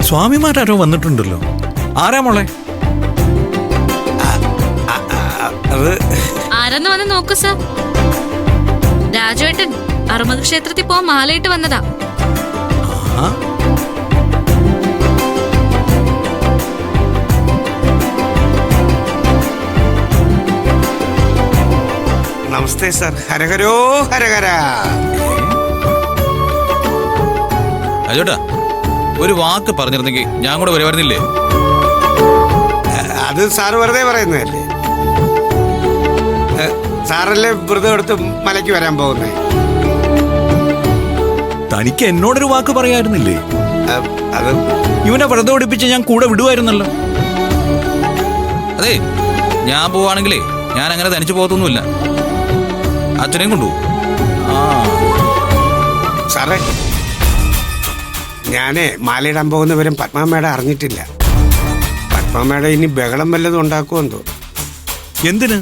സ്വാമിമാരോ വന്നിട്ടുണ്ടല്ലോ. ആരാ മോളെ? ആരെന്ന് വന്ന് നോക്കൂ സർ. രാജുവേട്ടൻ അറുമുഖ ക്ഷേത്രത്തിൽ പോവാൻ മാലയിട്ട് വന്നതാ. നമസ്തേ സർ. ഹരഹരോ ഹരഹര. അജോട്ടാ, ഒരു വാക്ക് പറഞ്ഞിരുന്നെങ്കിൽ ഞാൻ കൂടെ വരുമായിരുന്നില്ലേ? അത് സാറ് വെറുതെ പറയുന്നതല്ലേ. സാറല്ലേ വ്രതം എടുത്ത് മലയ്ക്ക് വരാൻ പോകുന്നേ. തനിക്ക് എന്നോടൊരു വാക്ക് പറയായിരുന്നില്ലേ? അത് ഇവനെ വ്രതം എടുപ്പിച്ച് ഞാൻ കൂടെ വിടുമായിരുന്നല്ലോ. അതെ, ഞാൻ പോവാണെങ്കിലേ ഞാൻ അങ്ങനെ തനിച്ചു പോകത്തൊന്നുമില്ല. അച്ഛനെയും കൊണ്ടുപോകും. സാറേ, ഞാനേ മാലയിടാൻ പോകുന്നവരും പത്മാമ്മയുടെ അറിഞ്ഞിട്ടില്ല. പത്മാമ്മയുടെ ഇനി ബഹളം വല്ലതും ഉണ്ടാക്കുമെന്തോ. എന്തിന്?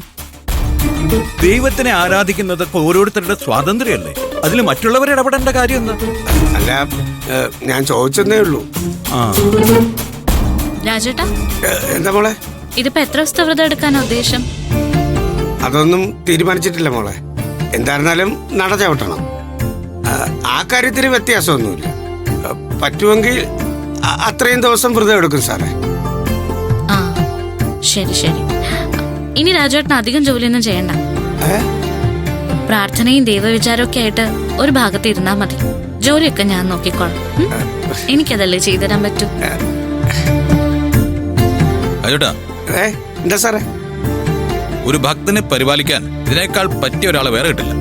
ദൈവത്തിനെ ആരാധിക്കുന്നതൊക്കെ ഓരോരുത്തരുടെ സ്വാതന്ത്ര്യമല്ലേ. അതിൽ മറ്റുള്ളവരെ ഇടപെടേണ്ട കാര്യം എന്താ? അല്ല, ഞാൻ ചോദിച്ചെന്നേ ഉള്ളൂ. രാജേട്ടാ, എന്താ മോളെ? ഇതിപ്പോ എത്ര ദിവസത്തെ വ്രതം എടുക്കാനാ ഉദ്ദേശം? അതൊന്നും തീരുമാനിച്ചിട്ടില്ല മോളെ. എന്തായിരുന്നാലും നട ചവിട്ടണം. ആ കാര്യത്തിന് വ്യത്യാസമൊന്നുമില്ല. പറ്റുമെങ്കിൽ അത്രയും ദിവസം വ്രതം എടുക്കും സാറേ. ആ, ശരി ശരി. ഇനി രാജേട്ടന് അധികം ജോലിയൊന്നും ചെയ്യണ്ട. പ്രാർത്ഥനയും ദൈവവിചാരമൊക്കെ ആയിട്ട് ഒരു ഭാഗത്ത് ഇരുന്നാ മതി. ജോലിയൊക്കെ ഞാൻ നോക്കിക്കോളാം. എനിക്കതല്ലേ ചെയ്തുതരാൻ പറ്റൂ. എന്താ സാറേ? ഒരു ഭക്തനെ പരിപാലിക്കാൻ ഇതിനേക്കാൾ പറ്റിയ ഒരാളെ വേറെ കിട്ടില്ല.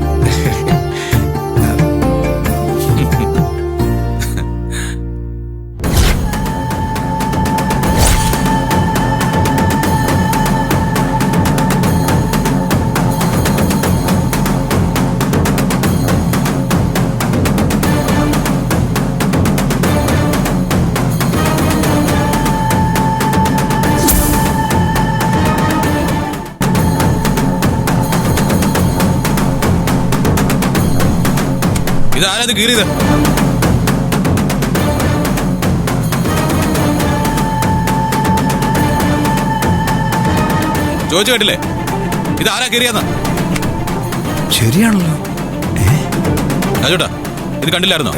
ഇതാരത് കീറിയത്? ചോദിച്ചു കേട്ടില്ലേ? ഇതാരാ കീറിയെന്ന്? ശരിയാണല്ലോ. രാജോട്ടാ, ഇത് കണ്ടില്ലായിരുന്നോ?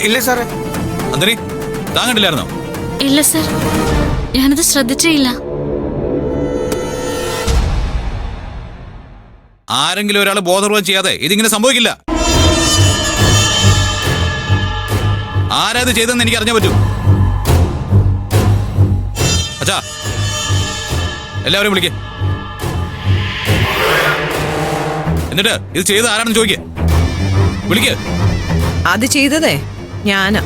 ഇല്ല സാറേ. അന്തരി, താൻ കണ്ടില്ലായിരുന്നോ? ഇല്ല സർ, ഞാനത് ശ്രദ്ധിച്ചേയില്ല. ആരെങ്കിലും ഒരാൾ ബോധപൂർവ്വം ചെയ്യാതെ ഇതിങ്ങനെ സംഭവിക്കില്ല. ആരാത് ചെയ്തെന്ന് എനിക്ക് അറിഞ്ഞാൽ പറ്റൂ. അച്ഛാ, എല്ലാവരും വിളിക്കേ. എന്നിട്ട് ഇത് ചെയ്ത് ആരാണെന്ന് ചോദിക്കേ. വിളിക്കേ. അത് ചെയ്തതേ ഞാനാ.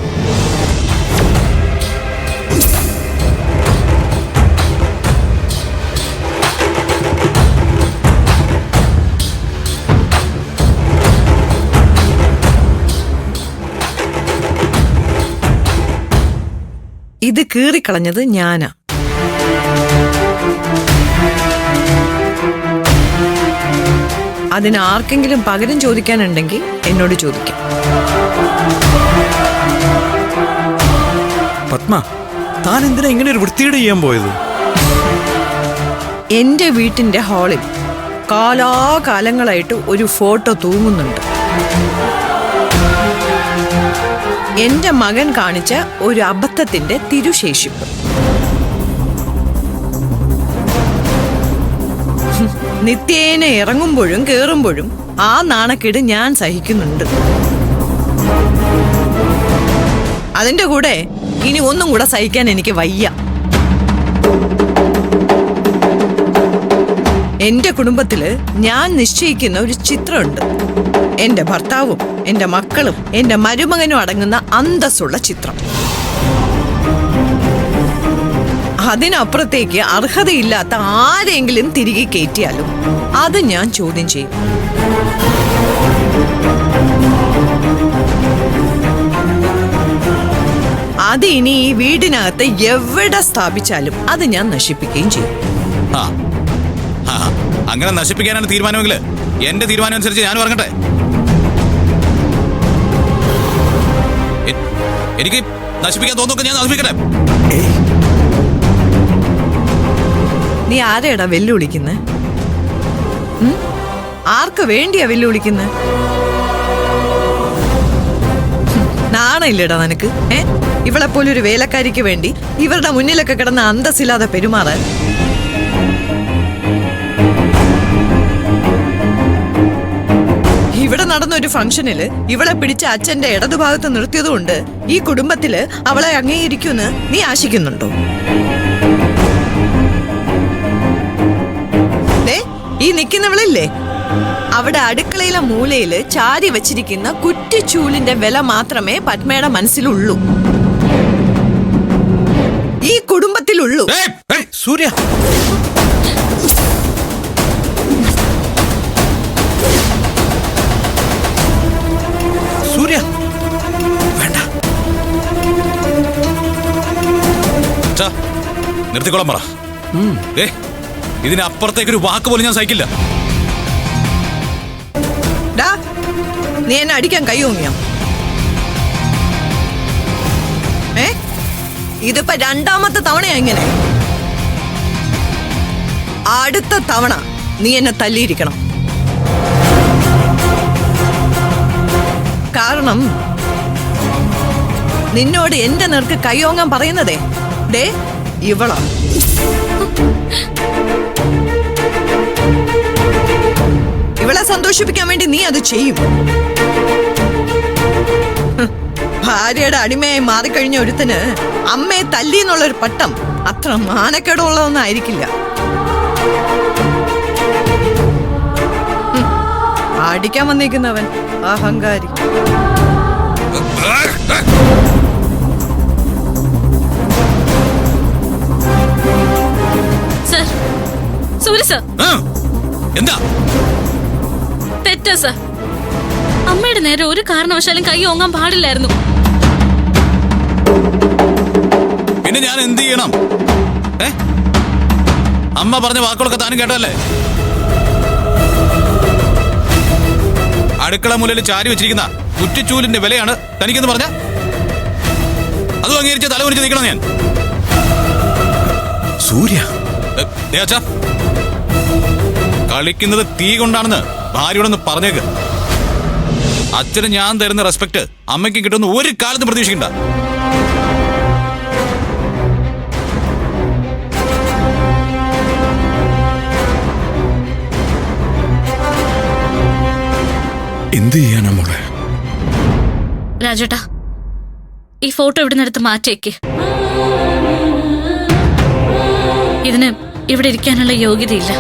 ഇത് കീറിക്കളഞ്ഞത് ഞാനാ. അതിന് ആർക്കെങ്കിലും പകരം ചോദിക്കാനുണ്ടെങ്കിൽ എന്നോട് ചോദിക്കാം. പത്മ, താൻ എന്തിനാ ഇങ്ങനെ ഒരു വൃത്തികേട് ചെയ്യാൻ പോയത്? എന്റെ വീട്ടിന്റെ ഹാളിൽ കാലാകാലങ്ങളായിട്ട് ഒരു ഫോട്ടോ തൂങ്ങുന്നുണ്ട്. എന്റെ മകൻ കാണിച്ച ഒരു അബദ്ധത്തിന്റെ തിരുശേഷിപ്പ്. നിത്യേന ഇറങ്ങുമ്പോഴും കേറുമ്പോഴും ആ നാണക്കേട് ഞാൻ സഹിക്കുന്നുണ്ട്. അതിന്റെ കൂടെ ഇനി ഒന്നും കൂടെ സഹിക്കാൻ എനിക്ക് വയ്യ. എന്റെ കുടുംബത്തില് ഞാൻ നിശ്ചയിക്കുന്ന ഒരു ചിത്രമുണ്ട്. എന്റെ ഭർത്താവും എന്റെ മക്കളും എന്റെ മരുമകനും അടങ്ങുന്ന അന്തസ്സുള്ള ചിത്രം. അതിനപ്പുറത്തേക്ക് അർഹതയില്ലാത്ത ആരെങ്കിലും തിരികെ കയറ്റിയാലും അത് ഞാൻ ചോദ്യം ചെയ്യും. അത് ഇനി ഈ വീടിനകത്ത് എവിടെ സ്ഥാപിച്ചാലും അത് ഞാൻ നശിപ്പിക്കുകയും ചെയ്യും. അങ്ങനെ നശിപ്പിക്കാനാണ് തീരുമാനമെങ്കിൽ എന്റെ തീരുമാനം അനുസരിച്ച് ഞാൻ പറഞ്ഞട്ടെ. എനിക്ക് നശിപ്പിക്കാൻ തോന്നുക ഞാൻ നശിപ്പിക്കട്ടെ. ഏയ്, നീ ആരെയാടാ വെല്ലുവിളിക്കുന്നത്? ആർക്ക് വേണ്ടിയാ വെല്ലുവിളിക്കുന്നത്? നാണയില്ലടാ നിനക്ക്? ഇവളെ പോലൊരു വേലക്കാരിക്ക് വേണ്ടി ഇവരുടെ മുന്നിലൊക്കെ കിടന്ന അന്തസ്സില്ലാതെ പെരുമാറാൻ. ഇവിടെ നടന്ന ഒരു ഫംഗ്ഷനില് ഇവളെ പിടിച്ച അച്ഛന്റെ ഇടതുഭാഗത്ത് നിർത്തിയതുകൊണ്ട് ഈ കുടുംബത്തില് അവളെ അംഗീകരിക്കുമെന്ന് നീ ആശിക്കുന്നുണ്ടോ? ഈ നിൽക്കുന്നവളില്ലേ, അവിടെ അടുക്കളയിലെ മൂലയില് ചാരി വെച്ചിരിക്കുന്ന കുറ്റിച്ചൂലിന്റെ വില മാത്രമേ പത്മയുടെ മനസ്സിലുള്ളൂ, ഈ കുടുംബത്തിലുള്ളൂ. ഏയ്, ഏയ്, സൂര്യ, സൂര്യ, വേണ്ട. ച്ചാ, നിർത്തിക്കോളാൻ പറ. ഇതിനപ്പുറത്തേക്കൊരു വാക്ക് പോലും ഞാൻ സഹിക്കില്ല. ഡാ, നീ എന്നെ അടിക്കാൻ കൈ ഓങ്ങിയോ? ഇതിപ്പോ രണ്ടാമത്തെ തവണയാ ഇങ്ങനെ. അടുത്ത തവണ നീ എന്നെ തല്ലിയിരിക്കണം. കാരണം നിന്നോട് എന്റെ നേർക്ക് കൈയോങ്ങാൻ പറയുന്നതേ ഡേ ഇവളാ. ഇവളെ സന്തോഷിപ്പിക്കാൻ വേണ്ടി നീ അത് ചെയ്യും. ഭാര്യയുടെ അടിമയായി മാറിക്കഴിഞ്ഞ ഒരുത്തന് അമ്മയെ തല്ലി എന്നുള്ളൊരു പട്ടം അത്ര മാനക്കേടുള്ളതൊന്നും ആയിരിക്കില്ല. അടിക്കാൻ വന്നിരിക്കുന്നവൻ അഹങ്കാരി. സർ, സൂര്യ സർ, എന്താ തെറ്റാ സർ. അമ്മയുടെ നേരെ ഒരു കാരണവശാലും കൈ ഓങ്ങാൻ പാടില്ലായിരുന്നു. പിന്നെ ഞാൻ എന്ത് ചെയ്യണം? അമ്മ പറഞ്ഞ വാക്കുകളൊക്കെ താനും കേട്ടല്ലേ? അടുക്കള മുലയിൽ ചാരി വെച്ചിരിക്കുന്ന കുറ്റിച്ചൂലിന്റെ വിലയാണ് തനിക്കെന്ന് പറഞ്ഞ അതും അംഗീകരിച്ച് തല കുനിച്ച് നിൽക്കണം ഞാൻ. സൂര്യ, അച്ഛാ, കളിക്കുന്നത് തീ കൊണ്ടാണെന്ന് ഭാര്യയോടൊന്ന് പറഞ്ഞേക്ക്. അച്ഛന് ഞാൻ തരുന്ന റെസ്പെക്ട് അമ്മയ്ക്ക് കിട്ടുന്ന ഒരു കാലത്തും പ്രതീക്ഷിക്കണ്ട. എന്ത് ചെയ്യാനാ മോളെ? രാജേട്ടാ, ഈ ഫോട്ടോ ഇവിടെ നിന്നെടുത്ത് മാറ്റിയേക്ക്. ഇതിന് ഇവിടെ ഇരിക്കാനുള്ള യോഗ്യതയില്ല.